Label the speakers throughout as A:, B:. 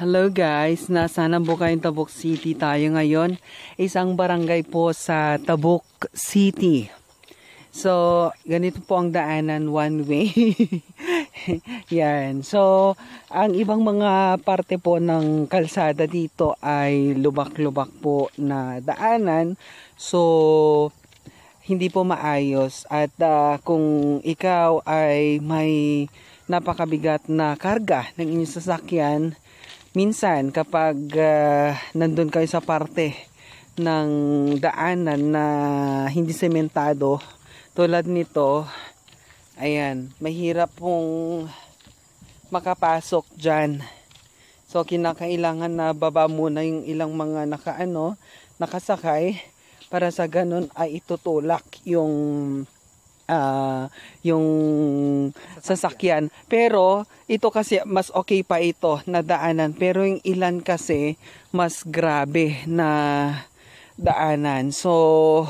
A: Hello guys, nasa Nambukayn, Tabuk City tayo ngayon. Isang barangay po sa Tabuk City. So, ganito po ang daanan, one way. Yan. So, ang ibang mga parte po ng kalsada dito ay lubak-lubak po na daanan. So, hindi po maayos. At kung ikaw ay may napakabigat na karga ng inyong sasakyan, minsan kapag nandun kayo sa parte ng daanan na hindi sementado tulad nito, ayan, mahirap pong makapasok dyan. So kinakailangan na baba muna yung ilang mga nakasakay para sa ganun ay itutulak yung sasakyan. Pero ito kasi mas okay pa ito na daanan, pero yung ilan kasi mas grabe na daanan. So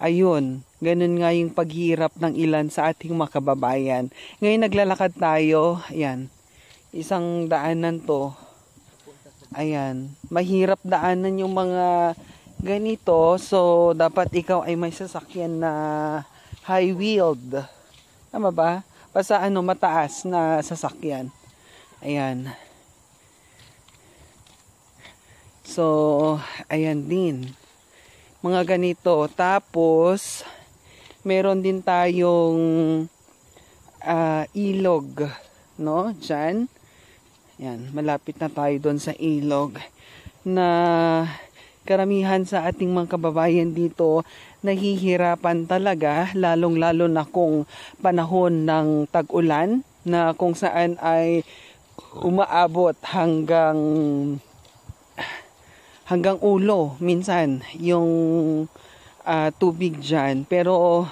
A: ayun, ganun nga yung paghirap ng ilan sa ating mga kababayan. Ngayon naglalakad tayo, ayan, isang daanan to, ayan, mahirap daanan yung mga ganito. So dapat ikaw ay may sasakyan na high-wheeled. Tama ba? Basta mataas na sasakyan. Ayan. So, ayan din. Mga ganito. Tapos, meron din tayong ilog. No? Diyan. Ayan. Malapit na tayo doon sa ilog. Na karamihan sa ating mga kababayan dito nahihirapan talaga, lalong-lalo na kung panahon ng tag-ulan na kung saan ay umaabot hanggang ulo minsan yung tubig dyan. Pero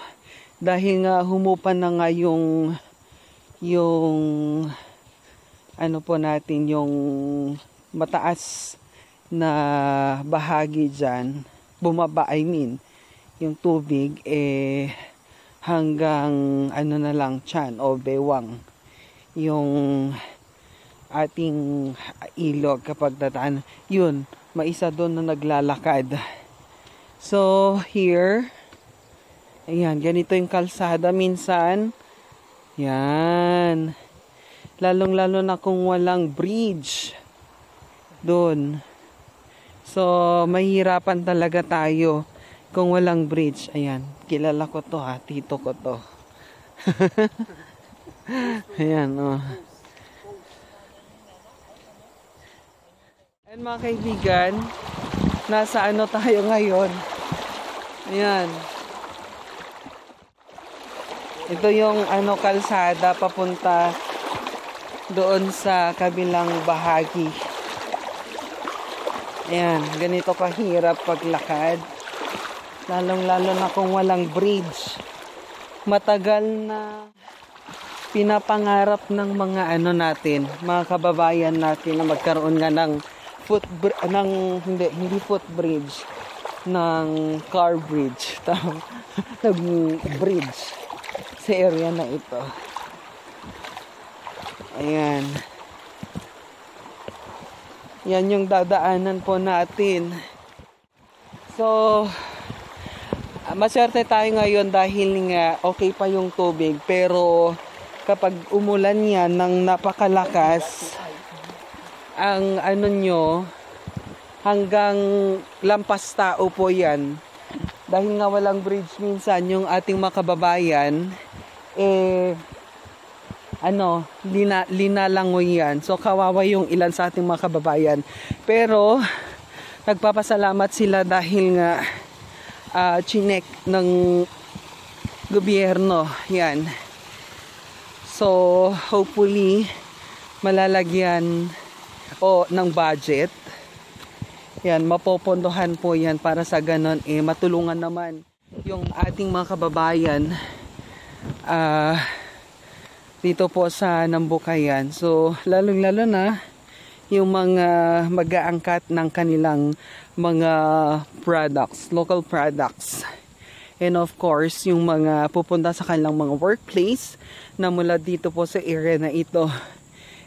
A: dahil nga humupan na nga yung po natin, yung mataas na bahagi dyan, bumaba, yung tubig hanggang na lang tiyan o bewang yung ating ilog kapag dadaan. Yun, maisa doon na naglalakad. So here, ayan, ganito yung kalsada minsan. Yan, lalong-lalo na kung walang bridge doon. So mahirapan talaga tayo kung walang bridge. Ayan, kilala ko to tito ko to. Ayan, And mga kaibigan, nasa tayo ngayon. Ayan. Ito yung kalsada papunta doon sa kabilang bahagi. Ayan, ganito kahirap paglakad. Lalong-lalo na kung walang bridge. Matagal na pinapangarap ng mga natin, mga kababayan natin na magkaroon nga ng hindi footbridge, ng car bridge. Ng bridge sa area na ito. Ayan. Yan yung dadaanan po natin. So, maswerte tayo ngayon dahil nga okay pa yung tubig. Pero kapag umulan yan ng napakalakas, ang hanggang lampas tao po yan. Dahil nga walang bridge minsan yung ating mga kababayan, linalangoy yan. So kawawa yung ilan sa ating mga kababayan. Pero nagpapasalamat sila dahil nga chinek ng gobyerno yan. So hopefully malalagyan ng budget. Yan, mapopondohan po yan para sa ganon matulungan naman yung ating mga kababayan dito po sa Nambukayan. So, lalong-lalo na yung mga mag-aangkat ng kanilang mga products, local products. And of course, yung mga pupunta sa kanilang mga workplace na mula dito po sa area na ito.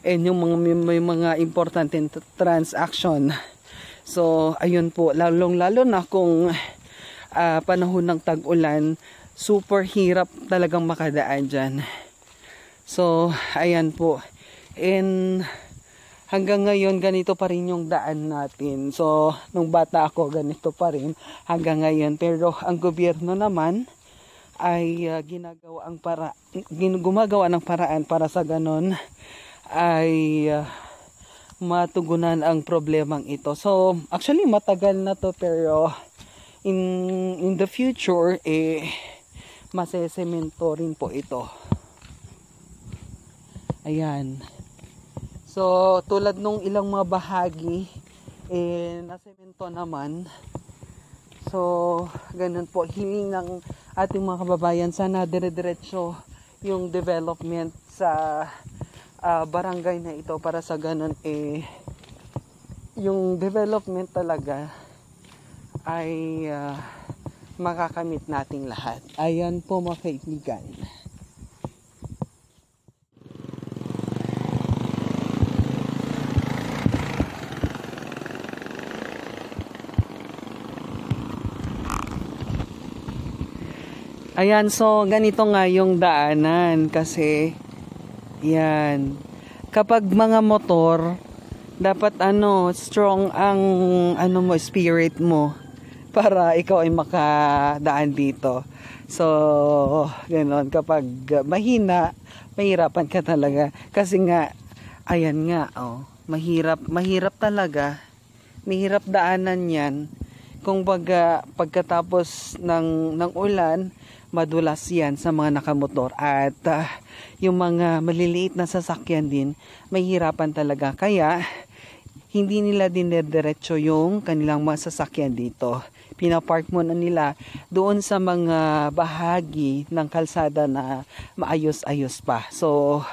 A: and yung may mga importante transaction. So ayun po, lalo na kung panahon ng tag-ulan, super hirap talagang makadaan dyan. So ayan po, and hanggang ngayon ganito pa rin yung daan natin. So nung bata ako ganito pa rin hanggang ngayon, pero ang gobyerno naman ay gumagawa ng paraan para sa ganon ay matugunan ang problemang ito. So actually matagal na to, pero in the future masesemento rin po ito. Ayan. So tulad nung ilang mga bahagi nasemento naman. So ganun po, hiling ng ating mga kababayan, sana dire-diretso yung development sa barangay na ito para sa ganun yung development talaga ay makakamit nating lahat. Ayan po mga kaibigan. Ayan, so ganito nga yung daanan kasi yan. Kapag mga motor, dapat strong ang spirit mo para ikaw ay makadaan dito. So, ganoon, kapag mahirapan ka talaga kasi nga ayan nga, mahirap talaga. Mahirap daanan 'yan. Kung pagkatapos ng ulan, madulas yan sa mga nakamotor, at yung mga maliliit na sasakyan din mahihirapan talaga, kaya hindi nila dinediretso yung kanilang mga sasakyan dito. Pinapark muna nila doon sa mga bahagi ng kalsada na maayos-ayos pa. So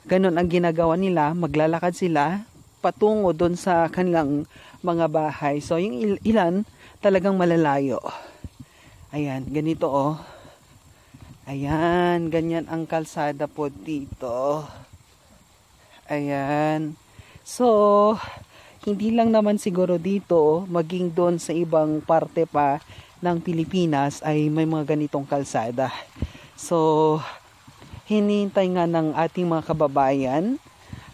A: ganun ang ginagawa nila, maglalakad sila patungo doon sa kanilang mga bahay. So yung ilan talagang malalayo. Ayan, ganito Ayan, ganyan ang kalsada po dito. Ayan. So, hindi lang naman siguro dito, maging doon sa ibang parte pa ng Pilipinas ay may mga ganitong kalsada. So, hinihintay nga ng ating mga kababayan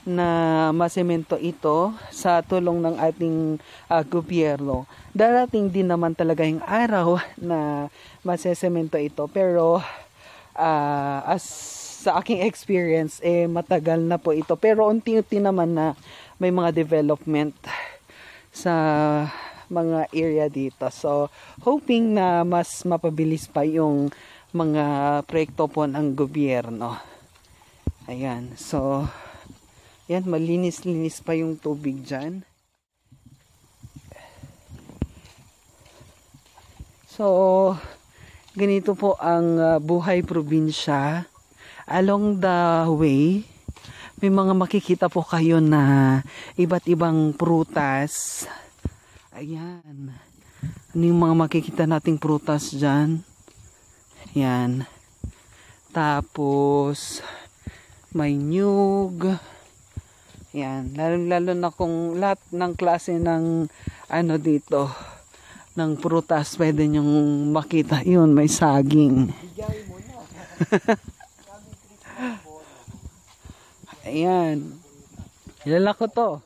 A: na masemento ito sa tulong ng ating gobyerno. Darating din naman talaga yung araw na masesemento ito, pero as sa aking experience matagal na po ito, pero unti-unti naman na may mga development sa mga area dito. So hoping na mas mapabilis pa yung mga proyekto po ng gobyerno. Ayan, so yan, malinis-linis pa yung tubig dyan. So, ganito po ang buhay probinsya. Along the way, may mga makikita po kayo na iba't ibang prutas. Ayan. Ano yung mga makikita nating prutas dyan? Ayan. Tapos, may nyug. Yan, lalo na kung lahat ng klase ng dito, ng prutas, pwede nyong makita. Yun, may saging. Ayan. Kilala ko to.